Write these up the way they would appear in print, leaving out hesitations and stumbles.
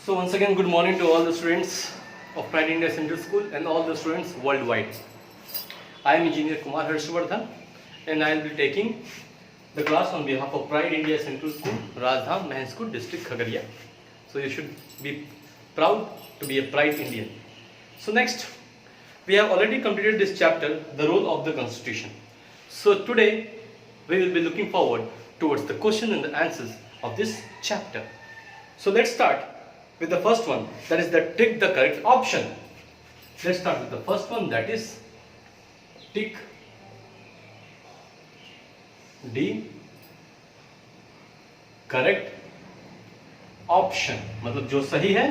So once again, good morning to all the students of Pride India Central School and all the students worldwide. I am Engineer Kumar Harshvardhan and I will be taking the class on behalf of Pride India Central School, Rajdham, Mahenskut District, Khagaria. So you should be proud to be a Pride Indian. So next, we have already completed this chapter, the role of the Constitution. So today, we will be looking forward towards the question and the answers of this chapter. So let's start with the first one, that is the tick the correct option. Let's start with the first one, that is tick the correct option. मतलब जो सही है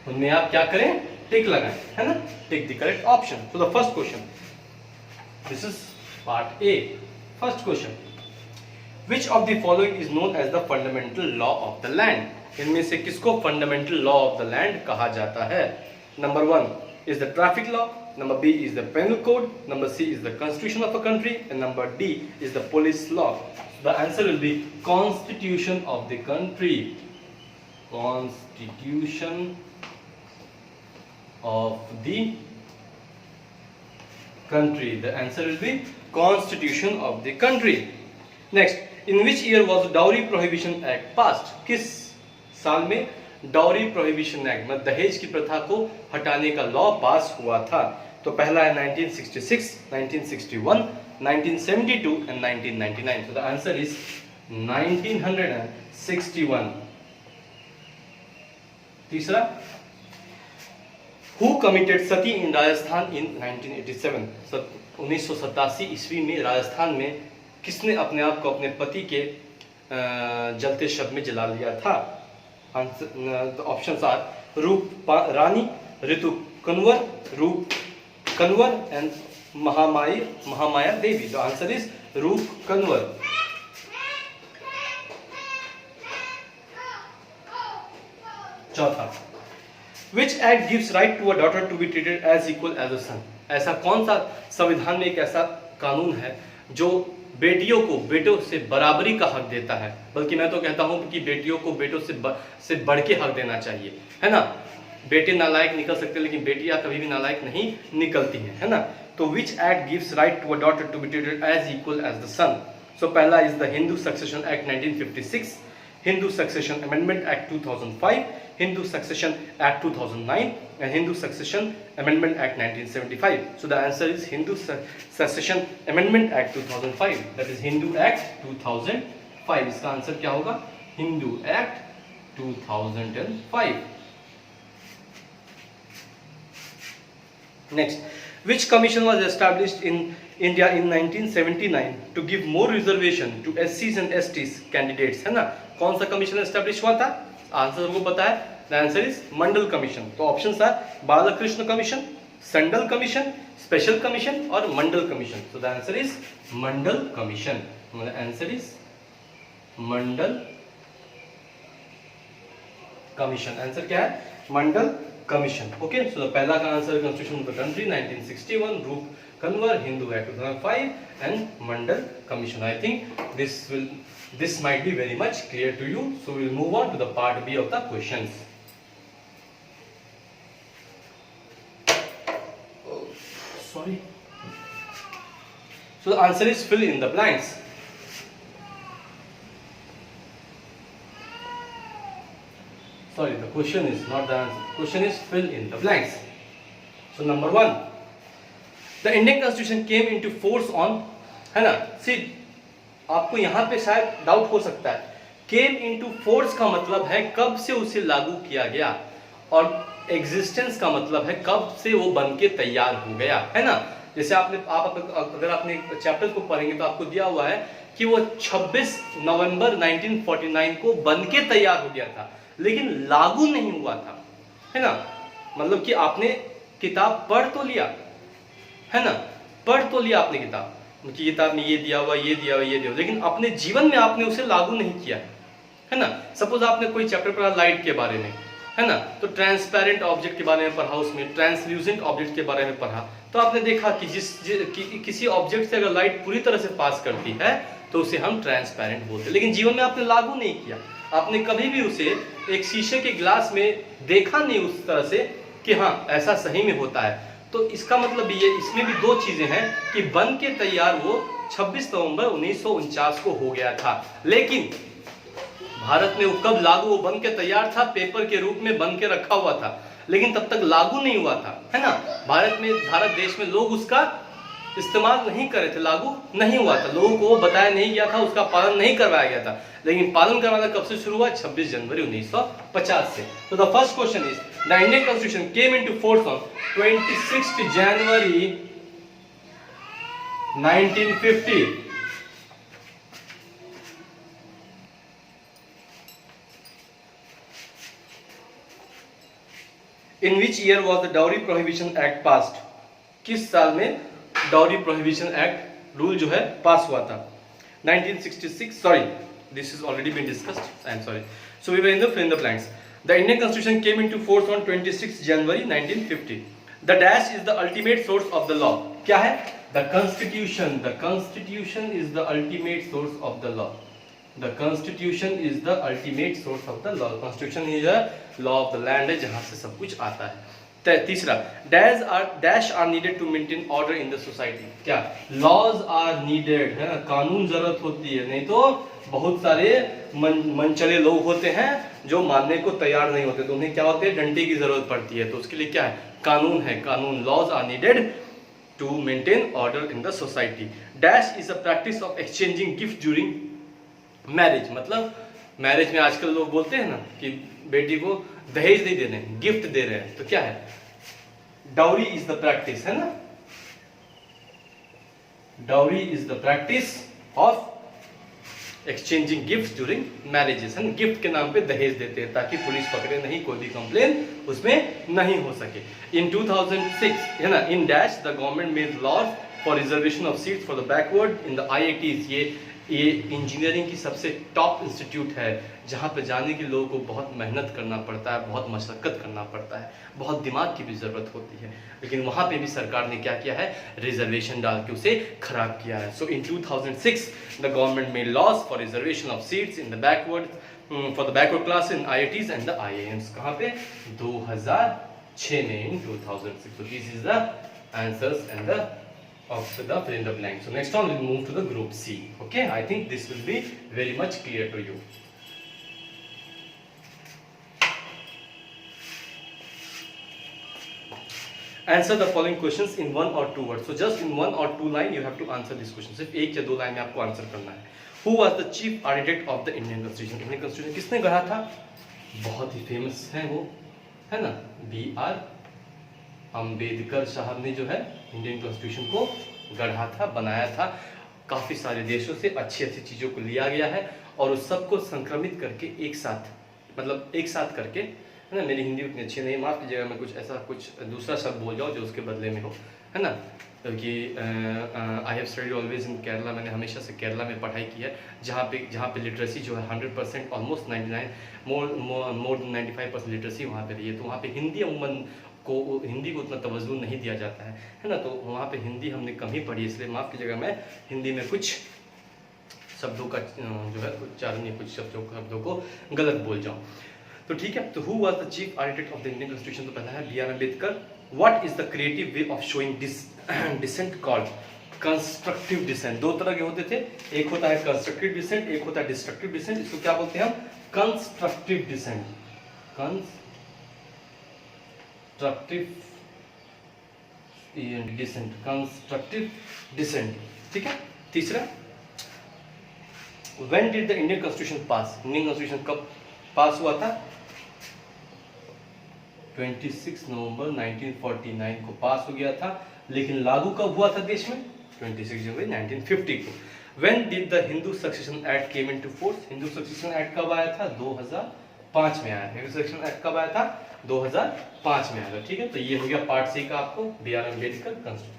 उनमें आप क्या करें, टिक लगाएं, है ना, tick the correct option. So the first question, this is part A. First question, which of the following is known as the fundamental law of the land? इनमें से किसको fundamental law of the land कहा जाता है? Number 1 is the traffic law, number B is the penal code, number C is the constitution of a country, and number D is the police law. So the answer will be constitution of the country. Constitution of the country. The answer will be constitution of the country. Next, in which year was the Dowry Prohibition Act passed? किस साल में dowry prohibition act मतलब दहेज की प्रथा को हटाने का लॉ पास हुआ था? तो पहला है 1966, 1961, 1972 and 1999. So the answer is 1961. तीसरा, who committed sati in Rajasthan in 1987? 1987 ईस्वी में राजस्थान में किसने अपने आप को अपने पति के जलते शव में जला लिया था? ऑप्शंस आर रूप रानी, Ritu Kanwar, Roop Kanwar and Mahamaya Devi. The answer is Roop Kanwar. चौथा, which act gives right to a daughter to be treated as equal as a son? ऐसा कौन सा संविधान में एक ऐसा कानून है जो बेटियों को बेटों से बराबरी का हक देता है? बल्कि मैं तो कहता हूं कि बेटियों को बेटों से बढ़ के हक देना चाहिए, है ना. बेटे नालायक निकल सकते हैं लेकिन बेटियां कभी भी नालायक नहीं निकलती हैं, है ना. तो which act gives right to a daughter to be treated as equal as the son? So पहला is the Hindu succession act 1956, Hindu Succession Amendment Act 2005, Hindu Succession Act 2009, and Hindu Succession Amendment Act 1975. So the answer is Hindu Succession Amendment Act 2005. That is Hindu Act 2005. इसका answer क्या होगा? Hindu Act 2005. Next, which commission was established in India in 1979 to give more reservation to SCs and STs candidates? है ना, कौन सा commission establish हुआ था? Answer को पता है. The answer is Mandal commission. तो options are Balakrishna commission, Sandal commission, special commission और Mandal commission. So the answer is Mandal commission. The answer is Mandal commission. Answer क्या है? मंडल कमीशन. ओके, सो पहला का answer constitution of the country 1961, Roop Kanwar, Hindu act 2005 and Mandal commission. I think this might be very much clear to you. So we'll move on to the part B of the questions. Sorry. So the answer is fill in the blanks. Sorry, the question is not the answer. Question is fill in the blanks. So number 1, the Indian Constitution came into force on, है ना. See, आपको यहाँ पे शायद doubt हो सकता है, came into force का मतलब है कब से उसे लागू किया गया, और एग्जिस्टेंस का मतलब है कब से वो बन के तैयार हो गया, है ना. जैसे अगर आपने चैप्टर को पढ़ेंगे तो आपको दिया हुआ है कि वो 26 नवंबर 1949 को बन के तैयार हो गया था, लेकिन लागू नहीं हुआ था, है ना. मतलब कि आपने किताब पढ़ तो लिया, है ना, पढ़ तो लिया आपने किताब, उनकी किताब में ये दिया हुआ, ये दिया हुआ, ये दिया हुआ, लेकिन अपने जीवन में आपने उसे लागू नहीं किया, है ना. सपोज आपने कोई चैप्टर पढ़ा लाइट के बारे में, है ना, तो ट्रांसपेरेंट ऑब्जेक्ट के बारे में पढ़ा, उसमें ट्रांसल्यूसेंट ऑब्जेक्ट के बारे में पढ़ा, तो आपने देखा कि किसी ऑब्जेक्ट से अगर लाइट पूरी तरह से पास करती है तो उसे हम ट्रांसपेरेंट बोलते हैं, लेकिन जीवन में आपने लागू नहीं किया. आपने कभी भी उसे एक शीशे के ग्लास में देखा नहीं उस तरह से कि हाँ ऐसा सही में होता है। तो इसका मतलब ये, इसमें भी दो चीजें हैं कि बन के तैयार वो 26 नवंबर 1949 को हो गया था, लेकिन भारत में वो कब लागू, वो बन के तैयार था, पेपर के रूप में बन के रखा हुआ था, लेकिन तब तक लागू नहीं हुआ था, है ना। भारत देश में लोग उसका इस्तेमाल नहीं कर रहे थे, लागू नहीं हुआ था, लोगों को वो बताया नहीं गया था, उसका पालन नहीं करवाया गया था, लेकिन पालन करवाना कब से शुरू हुआ? 26 जनवरी 1950 से। तो the first question is the Indian constitution came into force on 26 January 1950। In which year was the Dowry Prohibition Act passed? किस साल में डाउरी प्रोहिबिशन एक्ट रूल जो है पास हुआ था? 1966. Sorry, this has already been discussed. I am sorry. So we were in the fill in the blanks. The Indian Constitution came into force on 26 January 1950. The dash is the ultimate source of the law. क्या है? The Constitution. The Constitution is the ultimate source of the law. The Constitution is the ultimate source of the law. Constitution is a law of the land है जहाँ से सब कुछ आता है। तीसरा, dash are needed to maintain order in the society. क्या? Laws are needed, है ना, कानून जरूरत होती है, नहीं तो बहुत सारे मनचले लोग होते हैं जो मानने को तैयार नहीं होते, तो उन्हें क्या होते हैं? डंडे की जरूरत पड़ती है, तो उसके लिए क्या है? कानून है, कानून। Laws are needed to maintain order in the society. Dash is a practice of exchanging gift during marriage. मतलब मैरिज में आजकल लोग बोलते हैं ना कि बेटी को दहेज नहीं दे रहे हैं, गिफ्ट दे रहे हैं, तो क्या है? डाउरी इज द प्रैक्टिस, है ना, dowry is the practice of exchanging gift during marriages, है ना। गिफ्ट के नाम पे दहेज देते हैं ताकि पुलिस पकड़े नहीं, कोई भी कंप्लेन उसमें नहीं हो सके। इन 2006, है ना, in dash the government made laws for reservation of seats for the backward in the IITs। ये इंजीनियरिंग की सबसे टॉप इंस्टीट्यूट है जहाँ पे जाने के लोगों को बहुत मेहनत करना पड़ता है, बहुत मशक्कत करना पड़ता है, बहुत दिमाग की भी ज़रूरत होती है, लेकिन वहाँ पे भी सरकार ने क्या किया है? रिजर्वेशन डाल के उसे खराब किया है। So in 2006 the government made laws for reservation of seats in the backward for the backward class in IITs and the IIMs। कहाँ पे? 2006 में, इन 2006। So this is the answers and the of the fill in the blank. So next on we'll move to the group C. Okay, I think this will be very much clear to you. Answer the following questions in one or two words. So just in one or two line you have to answer these questions. सिर्फ एक या दो line में आपको answer करना है। Who was the chief architect of the Indian Constitution? Indian Constitution किसने गढ़ा था? बहुत ही फेमस है वो, है ना, BR अम्बेडकर साहब ने जो है इंडियन कॉन्स्टिट्यूशन को गढ़ा था, बनाया था। काफ़ी सारे देशों से अच्छी अच्छी चीज़ों को लिया गया है और उस सबको संक्रमित करके एक साथ, मतलब एक साथ करके, है ना। मेरी हिंदी उतनी अच्छी नहीं, माफ़ कीजिएगा, मैं कुछ ऐसा कुछ दूसरा शब्द बोल जाऊँ जो उसके बदले में हो, है ना। क्योंकि I have studied always in Kerala, मैंने हमेशा से केरला में पढ़ाई की है, जहाँ पे लिटरेसी जो है 100%, ऑलमोस्ट 99, मोर देन 95% लिटरेसी वहाँ पे रही है। तो वहाँ पे हिंदी अमूमन हिंदी को उतना तवज्जो नहीं दिया जाता है ना, तो वहाँ पे हिंदी हमने कम ही पढ़ी, इसलिए माफ़ कीजिएगा मैं हिंदी में कुछ शब्दों का जो है उच्चारण या कुछ शब्दों को गलत बोल जाऊँ, तो ठीक है। तो who was the chief architect of the Indian constitution? तो पहला है BR Ambedkar. What is the creative way of showing dissent called constructive dissent? दो तरह के होते थे, एक होता है कंस्ट्रक्टिव डिसेंट, एक होता है डिस्ट्रक्टिव डिसेंट। इसको क्या बोलते हैं हम? कंस्ट्रक्टिव डिसेंट, कंस्ट्रक्टिव डिसेंट, ठीक है। तीसरा, when did the Indian constitution pass? Indian constitution कब पास हुआ था? 26 नवंबर 1949 को पास हो गया था, लेकिन लागू कब हुआ था देश में? 26 जनवरी 1950 को। When did the Hindu succession act came into force? Hindu succession act कब आया था? 2005 में आया था। हिंदू सक्सेशन एक्ट कब आया था? 2005 में आया था, ठीक है। तो ये हो गया पार्ट सी का आपको, BR Ambedkar,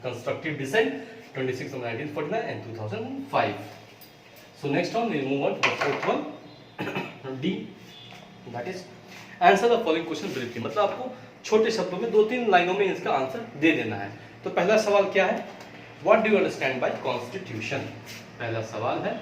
constructive dissent, 26 November 1949 and 2005। So next one we'll move on to the fourth one, D, that is answer the following question briefly। मतलब आपको छोटे शब्दों में 2-3 लाइनों में इसका आंसर दे देना है। तो पहला सवाल क्या है? What do you understand by constitution? पहला सवाल है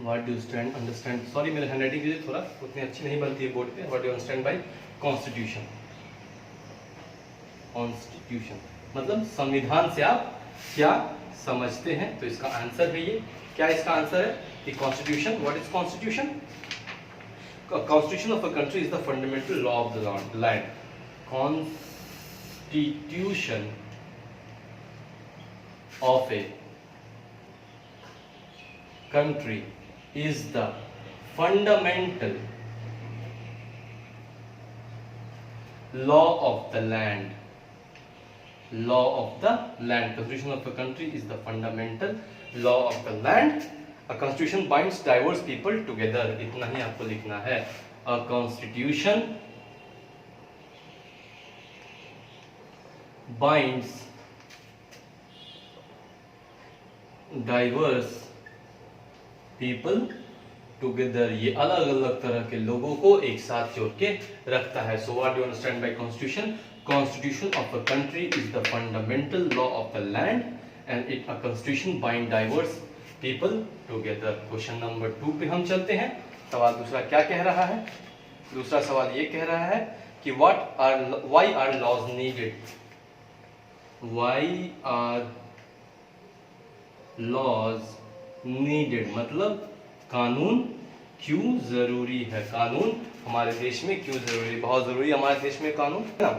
what do stand understand, sorry मेरे हैंडराइटिंग की थोड़ा उतनी अच्छी नहीं बनती है बोर्ड पे, what do understand by constitution, constitution मतलब संविधान से आप क्या समझते हैं, तो इसका आंसर है ये, क्या इसका आंसर है कि constitution, what is constitution, constitution of a country is the fundamental law of the land, constitution of A country is the fundamental law of the land, law of the land, constitution of a country is the fundamental law of the land, a constitution binds diverse people together, इतना ही आपको लिखना है, a constitution binds diverse people together, ये अलग अलग तरह के लोगों को एक साथ जोड़ के रखता है। So what do understand by constitution, constitution of a country is the fundamental law of the land and it a constitution bind diverse people together. Question number 2 पे हम चलते हैं। सवाल दूसरा क्या कह रहा है, दूसरा सवाल ये कह रहा है कि why are laws needed, why are laws needed मतलब कानून क्यों जरूरी है, कानून हमारे देश में क्यों जरूरी है, बहुत जरूरी है हमारे देश में कानून, है ना।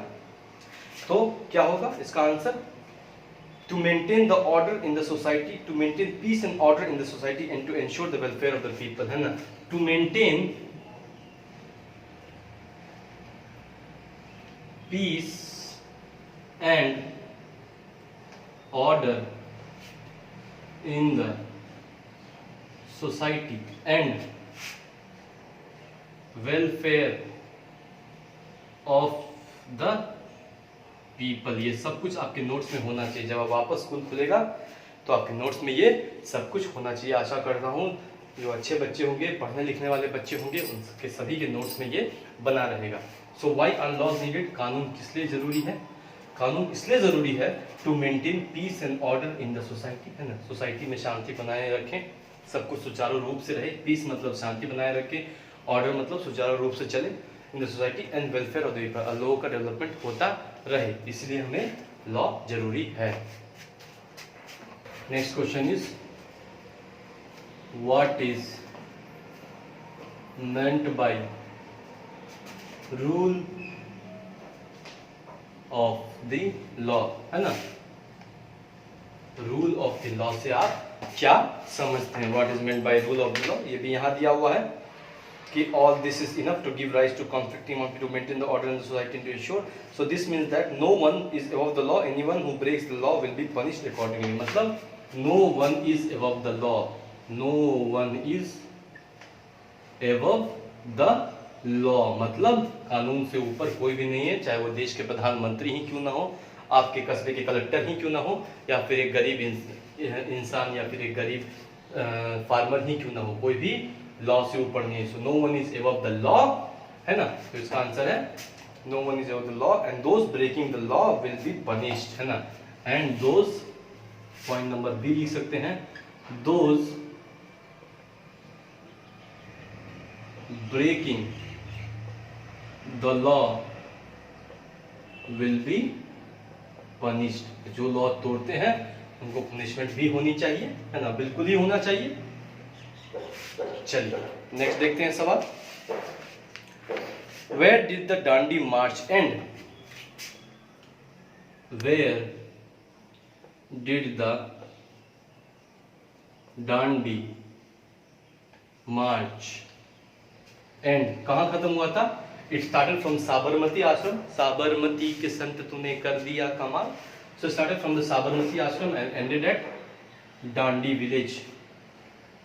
तो क्या होगा इसका answer, to maintain the order in the society, to maintain peace and order in the society and to ensure the welfare of the people, है ना। To maintain peace and order in the society and welfare of the people, ये सब कुछ आपके notes में होना चाहिए। जब आप वापस स्कूल खुलेगा तो आपके नोट्स में ये सब कुछ होना चाहिए। आशा करता हूँ जो अच्छे बच्चे होंगे, पढ़ने लिखने वाले बच्चे होंगे, उनके सभी के नोट्स में ये बना रहेगा। So why are laws needed, कानून किस लिए जरूरी है, कानून इसलिए जरूरी है to maintain peace and order in the society, है ना। सोसाइटी में शांति बनाए रखें, सब कुछ सुचारू रूप से रहे, पीस मतलब शांति बनाए रखें, ऑर्डर मतलब सुचारू रूप से चले इन the society and welfare of the people, लोगों का डेवलपमेंट होता रहे, इसलिए हमें लॉ जरूरी है। Next question is what is meant by rule of the law, है ना। रूल ऑफ द लॉ से आप क्या समझते हैं, what is meant by rule of the law, ये भी यहां दिया हुआ है कि all this is enough to give rise to conflicting on to maintain the order in the society to ensure, so this means that no one is above the law, anyone who breaks the law will be punished accordingly, मतलब no one is above the law, no one is above the law मतलब कानून से ऊपर कोई भी नहीं है, चाहे वो देश के प्रधानमंत्री ही क्यों ना हो, आपके कस्बे के कलेक्टर ही क्यों ना हो, या फिर एक गरीब इंसान या फिर एक गरीब फार्मर ही क्यों ना हो, कोई भी लॉ से ऊपर नहीं है। So no one is above the law, है ना। तो इसका आंसर है no one is above the law and those breaking the law will be punished, है ना। And those, point number B लिख सकते हैं, those breaking the law will be punished, जो लॉ तोड़ते हैं उनको पनिशमेंट भी होनी चाहिए, है ना, बिल्कुल ही होना चाहिए। चलिए नेक्स्ट देखते हैं सवाल, where did the Dandi march end, where did the Dandi march end, कहां खत्म हुआ था, इट स्टार्टेड फ्रॉम साबरमती आश्रम, साबरमती के संत तूने कर दिया कमाल, so started from the Sabarmati Ashram and ended at Dandi village,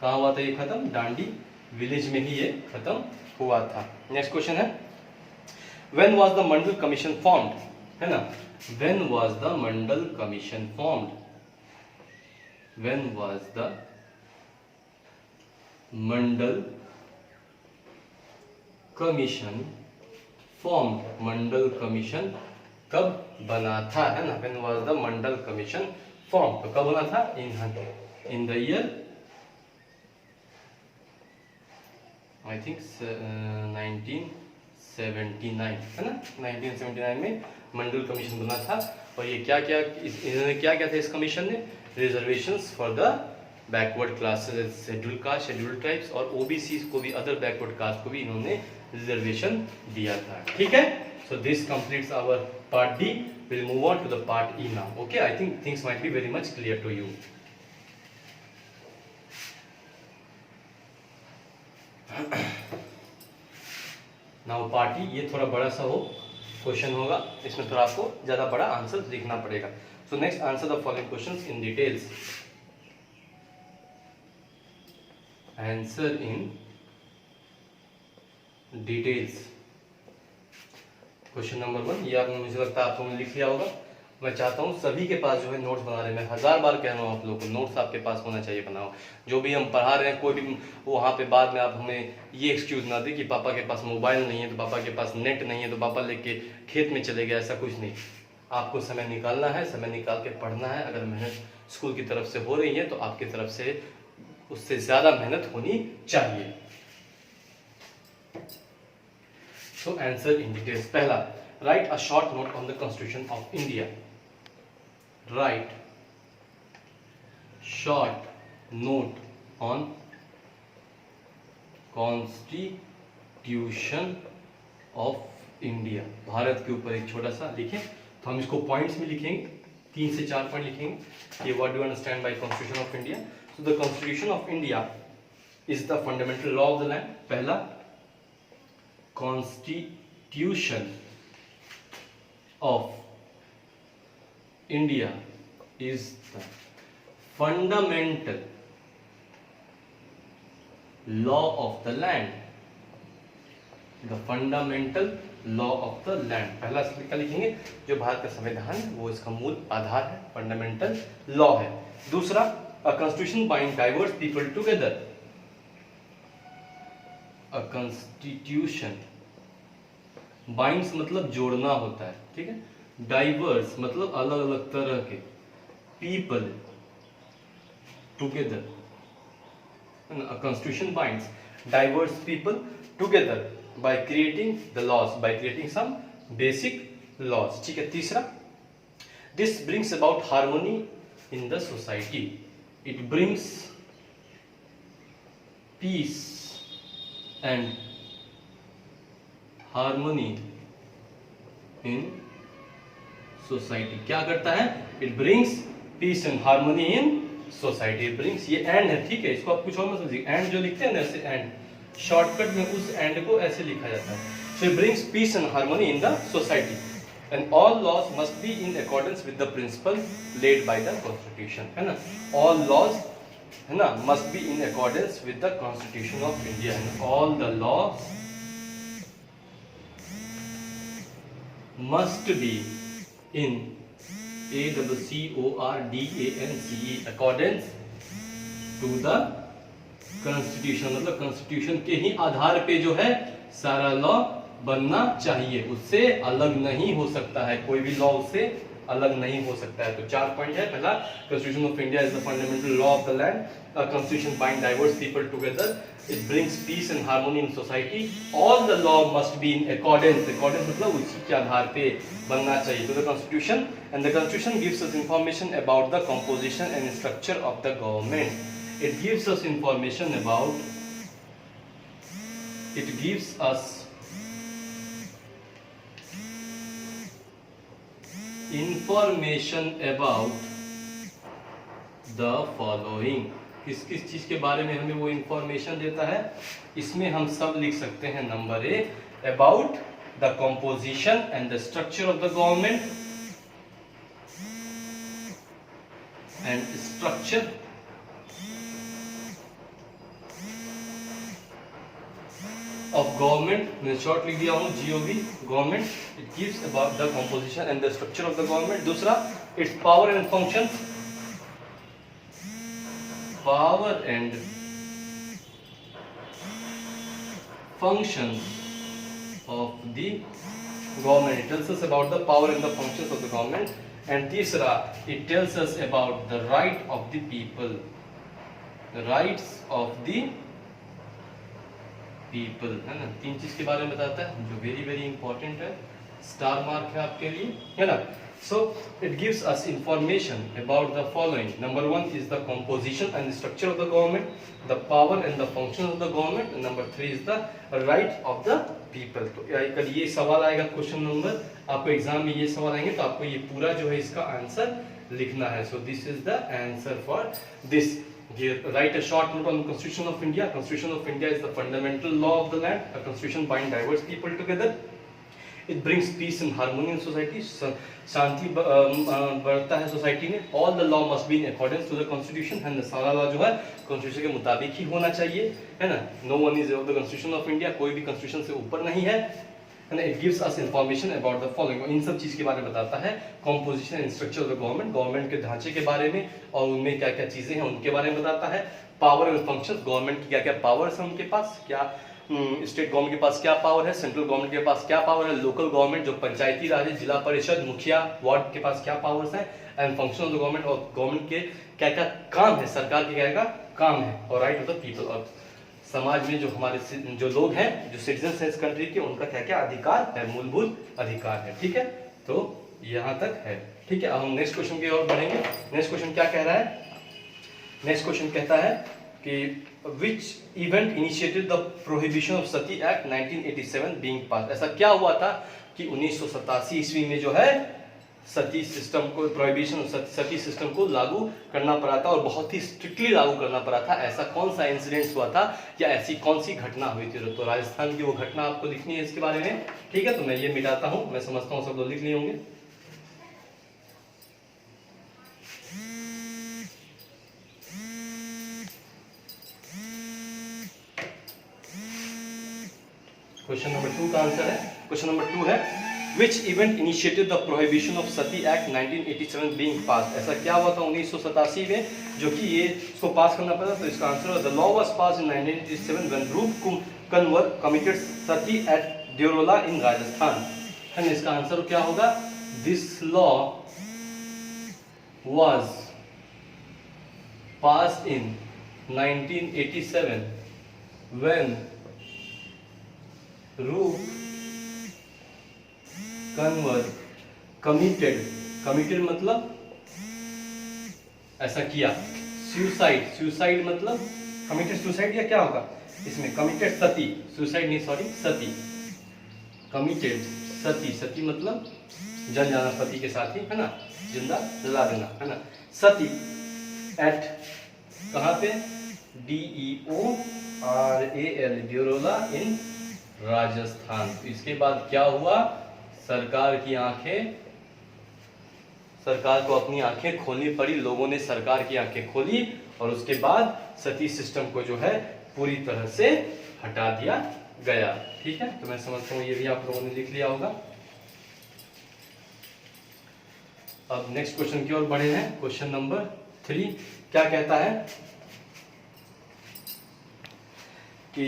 कहाँ हुआ था ये खत्म, डांडी विलेज में ही ये खत्म हुआ था। नेक्स्ट क्वेश्चन है when was the Mandal commission formed, है ना, when was the Mandal commission formed, when was the Mandal commission formed, Mandal commission कब बना था, है ना, when was the Mandal commission form, तो कब बना था, in the year I think 1979 है ना, 1979 में मंडल कमीशन बना था। और ये क्या क्या इन्होंने क्या क्या था इस कमीशन ने, reservations for the backward classes, schedule caste, schedule tribes और ओबीसी को भी, अदर बैकवर्ड कास्ट को भी इन्होंने रिजर्वेशन दिया था। ठीक है, so this completes our part D. Will move on to the part E now. Okay, I think things might be very much clear to you. Now part E, ये थोड़ा बड़ा सा हो क्वेश्चन होगा, इसमें थोड़ा आपको ज्यादा बड़ा आंसर लिखना पड़ेगा। So next, answer the following questions in details. Answer in details. Question number 1, ये आपने, मुझे लगता है आप लोगों ने लिख लिया होगा। मैं चाहता हूँ सभी के पास जो है नोट्स बना रहे, मैं 1000 बार कह रहा हूँ आप लोगों को, नोट्स आपके पास होना चाहिए, बनाओ। जो भी हम पढ़ा रहे हैं, कोई भी वहाँ पे बाद में आप हमें ये एक्सक्यूज ना दे कि पापा के पास मोबाइल नहीं है, तो पापा के पास नेट नहीं है, तो पापा लेके खेत में चले गए, ऐसा कुछ नहीं। आपको समय निकालना है, समय निकाल के पढ़ना है। अगर मेहनत स्कूल की तरफ से हो रही है तो आपकी तरफ से उससे ज्यादा मेहनत होनी चाहिए। So answer in details. पहला, write a short note on the constitution of India. Write short note on constitution of India. भारत के ऊपर एक छोटा सा लिखें, तो हम इसको पॉइंट्स में लिखेंगे, 3 से 4 पॉइंट लिखेंगे कि what do understand by constitution of India. So the constitution of India is the fundamental law of the land. पहला, constitution of India is the fundamental law of the land. The fundamental law of the land, पहला क्या लिखेंगे, जो भारत का संविधान है वो इसका मूल आधार है, फंडामेंटल लॉ है। दूसरा, अ constitution bind diverse people together. A constitution, binds मतलब जोड़ना होता है, ठीक है, डाइवर्स मतलब अलग अलग तरह के, people together. A constitution binds diverse people together by creating the laws, by creating some basic laws. ठीक है। तीसरा, this brings about harmony in the society. It brings peace and harmony in society. क्या करता है? It brings peace and harmony in society. Brings, ये and है, ठीक है, इसको आप कुछ और मत समझिए। एंड जो लिखते हैं ना ऐसे, एंड शॉर्टकट में उस एंड को ऐसे लिखा जाता है। So it brings peace and harmony in the society and all laws must be in accordance with the principle led by the constitution, है ना। ऑल लॉज, है ना, must be in accordance with the constitution of India and all the laws must be in ACCORDANCE accordance to the constitution, मतलब constitution के ही आधार पे जो है सारा लॉ बनना चाहिए, उससे अलग नहीं हो सकता है, कोई भी लॉ उससे अलग नहीं हो सकता है। तो 4 पॉइंट है। पहला, constitution of India is the fundamental law of the land. A constitution bind diverse people together. It brings peace and harmony in society. All the law must be in accordance, accordance मतलब उसी के आधार पे बनना चाहिए। तो the constitution and the constitution gives us information about the composition and structure of the government. It gives us information about, it gives us information about the following। किस किस चीज के बारे में हमें वो इंफॉर्मेशन देता है, इसमें हम सब लिख सकते हैं। Number 1, about the composition and the structure of the government and structure of government, मैं शॉर्ट लिख दिया हूँ GOV, government. It gives about the composition and the structure of the government. दूसरा, its power and functions, power and functions of the government. It tells us about the power and the functions of the government. And तीसरा, it tells us about the right of the people, the rights of the people, है ना। 3 चीज के बारे में बताता है जो वेरी वेरी इंपॉर्टेंट है, स्टार मार्क है आपके लिए, है ना। So it gives us information about the following. Number 1 is the composition and structure of the government, the power and the function of the government, and number 3 is the right of the people. तो कल ये सवाल आएगा question number, आपको exam में ये सवाल आएंगे तो आपको ये पूरा जो है इसका आंसर लिखना है. So this is the answer for this. Here, write a short note on the Constitution of India. Constitution of India is the fundamental law of the land. A constitution binds diverse people together. It brings peace and harmony in society. शांति बढ़ता है society में. All the law must be in accordance to the Constitution. है ना, सारा law जो है constitution के मुताबिक ही होना चाहिए, है ना. No one is above the Constitution of India. कोई भी कॉन्स्टिट्यूशन से ऊपर नहीं है. And it gives us information about the following. इन सब चीज के बारे में बताता है. Composition and structure of the government. Government के ढांचे के बारे में और उनमें क्या क्या चीजें हैं उनके बारे में बताता है. पावर एंड फंक्शंस, गवर्नमेंट की क्या क्या पावर्स हैं उनके पास, क्या स्टेट गवर्नमेंट के पास क्या पावर है, सेंट्रल गवर्नमेंट के पास क्या पावर है, लोकल गवर्नमेंट जो पंचायती राज है, जिला परिषद, मुखिया, वार्ड के पास क्या पावर्स हैं, and function of the government, और गवर्नमेंट के क्या क्या काम है, सरकार के क्या क्या काम है, और राइट ऑफ द पीपल, और समाज में जो हमारे जो लोग हैं, जो सिटीजन हैं इस कंट्री के, उनका क्या क्या अधिकार है, मूलभूत अधिकार है. ठीक है, तो यहाँ तक है. ठीक है, अब हम नेक्स्ट क्वेश्चन की ओर बढ़ेंगे. नेक्स्ट क्वेश्चन क्या कह रहा है? नेक्स्ट क्वेश्चन कहता है कि which event initiated the prohibition of sati act 1987 being passed. ऐसा क्या हुआ था कि 1987 ईस्वी में जो है सती सिस्टम को, प्रोहिबिशन सती सिस्टम को लागू करना पड़ा था, और बहुत ही स्ट्रिक्टली लागू करना पड़ा था. ऐसा कौन सा इंसिडेंट हुआ था या ऐसी कौन सी घटना हुई थी? तो राजस्थान की वो घटना आपको लिखनी है इसके बारे में. ठीक है, तो मैं ये मिटाता हूँ, मैं समझता हूँ सब लोग लिख लिए होंगे. क्वेश्चन नंबर 2 का आंसर है. क्वेश्चन नंबर 2 है Which event initiated the prohibition of Sati Act 1987 being passed? ऐसा क्या हुआ था 1987 में जो कि ये इसको पास करना पड़ा? तो इसका आंसर है The law was passed in 1987 when Rup Kanwar committed sati at Deola in Rajasthan. है, इसका आंसर क्या होगा? This law was passed in 1987 when Rup Kanwar committed मतलब ऐसा किया. सुसाइड मतलब committed सुसाइड या क्या होगा इसमें? committed सती, सुसाइड नहीं, सॉरी, सती. committed सती मतलब जल जाना पति के साथ ही, है ना, जिंदा जला देना, है ना. सती एट कहाँ पे? DEORAL ड्यूरोला इन राजस्थान. इसके बाद क्या हुआ? सरकार को अपनी आंखें खोलनी पड़ी. लोगों ने सरकार की आंखें खोली और उसके बाद सती सिस्टम को जो है पूरी तरह से हटा दिया गया. ठीक है, तो मैं समझता हूँ ये भी आप लोगों ने लिख लिया होगा. अब नेक्स्ट क्वेश्चन की ओर बढ़े हैं. क्वेश्चन नंबर 3 क्या कहता है कि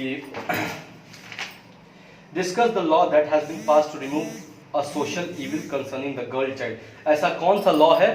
Discuss the law that has been passed to remove a social evil concerning the girl child. ऐसा कौन सा लॉ है